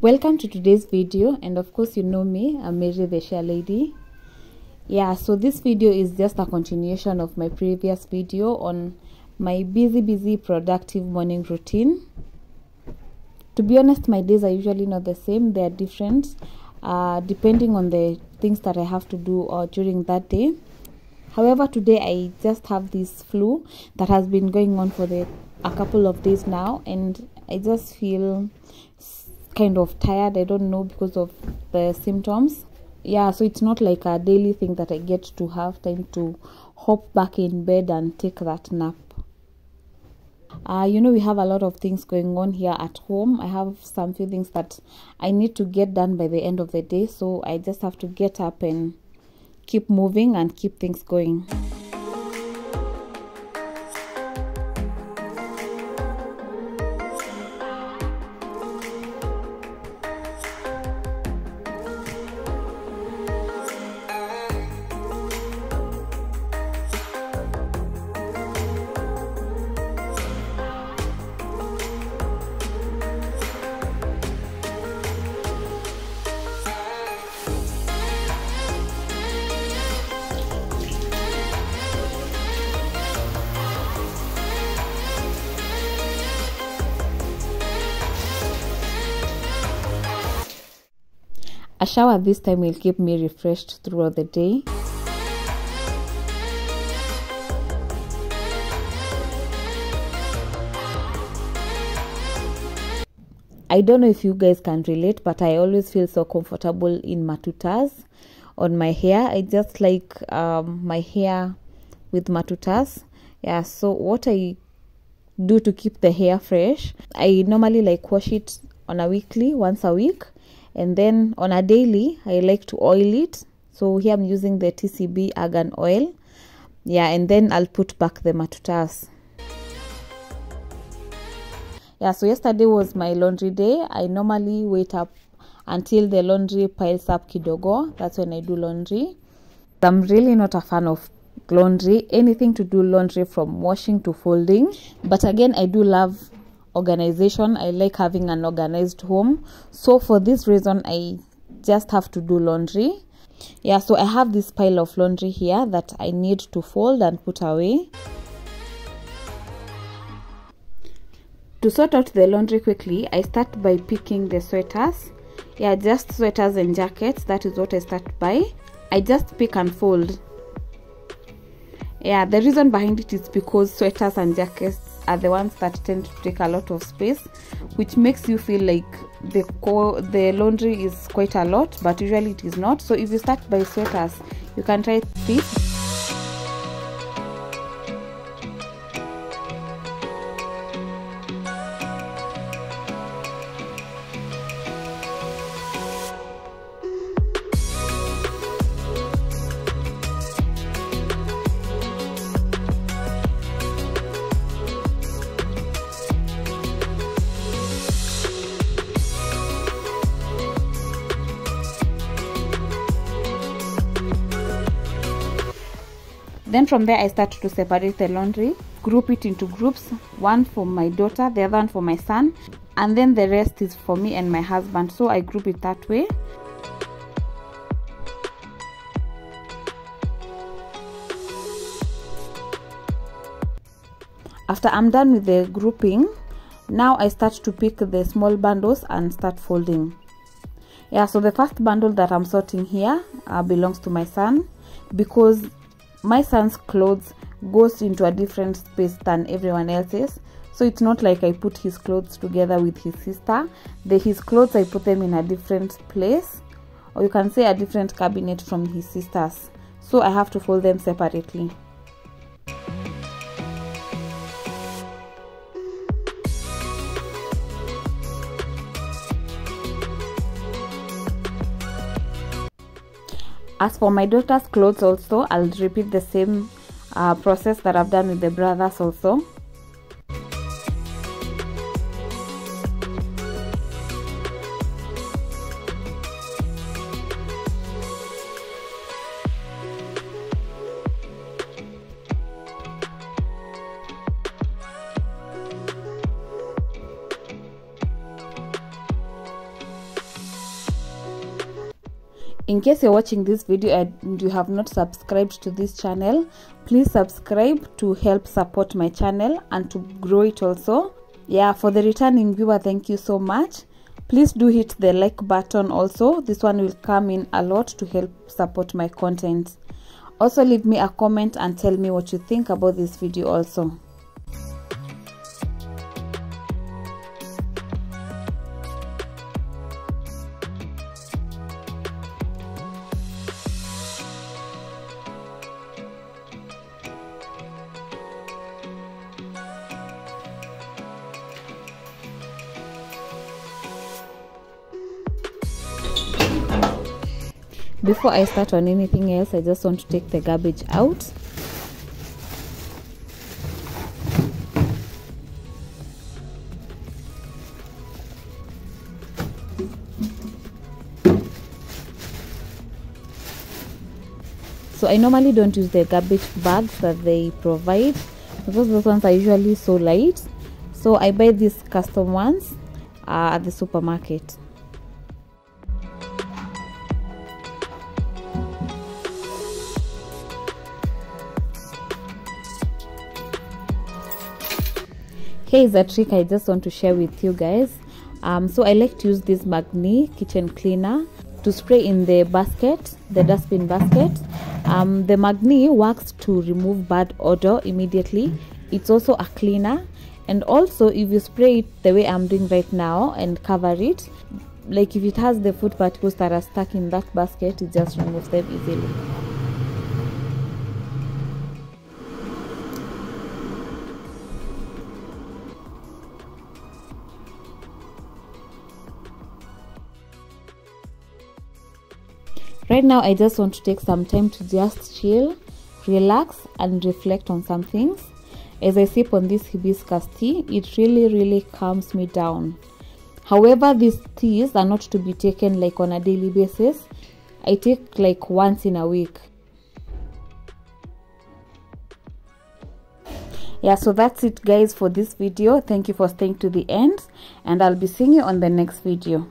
Welcome to today's video, and of course you know me, I'm Mary TheSharelady. Yeah, so this video is just a continuation of my previous video on my busy productive morning routine. To be honest, my days are usually not the same, they are different depending on the things that I have to do during that day. However, today I just have this flu that has been going on for a couple of days now, and I just feel kind of tired. I don't know, because of the symptoms. Yeah, so it's not like a daily thing that I get to have time to hop back in bed and take that nap. We have a lot of things going on here at home. I have some few things that I need to get done by the end of the day, so I just have to get up and keep moving and keep things going. A shower this time will keep me refreshed throughout the day. I don't know if you guys can relate, but I always feel so comfortable in matutas on my hair. I just like my hair with matutas. Yeah, so what I do to keep the hair fresh, I normally like wash it on a weekly, once a week. And then on a daily, I like to oil it. So here I'm using the TCB argan oil. Yeah, and then I'll put back the matutas. Yeah, so yesterday was my laundry day. I normally wait up until the laundry piles up kidogo. That's when I do laundry. I'm really not a fan of laundry, anything to do laundry from washing to folding. But again, I do love organization. I like having an organized home, so for this reason I just have to do laundry. Yeah, so I have this pile of laundry here that I need to fold and put away. To sort out the laundry quickly, I start by picking the sweaters. Yeah, just sweaters and jackets, that is what I start by. I just pick and fold. Yeah, the reason behind it is because sweaters and jackets are the ones that tend to take a lot of space, which makes you feel like the laundry is quite a lot, but usually it is not. So if you start by sweaters, you can try this. Then from there I start to separate the laundry, group it into groups, one for my daughter, the other one for my son, and then the rest is for me and my husband. So I group it that way. After I'm done with the grouping, now I start to pick the small bundles and start folding. Yeah, so the first bundle that I'm sorting here belongs to my son, because my son's clothes goes into a different space than everyone else's. So it's not like I put his clothes together with his sister. His clothes, I put them in a different place, or you can say a different cabinet from his sister's. So I have to fold them separately. As for my daughter's clothes also, I'll repeat the same process that I've done with the brothers also. In case you're watching this video and you have not subscribed to this channel, please subscribe to help support my channel and to grow it also. Yeah, for the returning viewer, thank you so much. Please do hit the like button also. This one will come in a lot to help support my content. Also leave me a comment and tell me what you think about this video also. Before I start on anything else, I just want to take the garbage out. So I normally don't use the garbage bags that they provide because those ones are usually so light. So I buy these custom ones at the supermarket. Here's a trick I just want to share with you guys. So I like to use this Magni kitchen cleaner to spray in the basket, the dustbin basket. The Magni works to remove bad odor immediately. It's also a cleaner, and also if you spray it the way I'm doing right now and cover it, like if it has the food particles that are stuck in that basket, it just removes them easily. Right now, I just want to take some time to just chill, relax, and reflect on some things. As I sip on this hibiscus tea, it really calms me down. However, these teas are not to be taken like on a daily basis. I take like once in a week. Yeah, so that's it guys for this video. Thank you for staying to the end, and I'll be seeing you on the next video.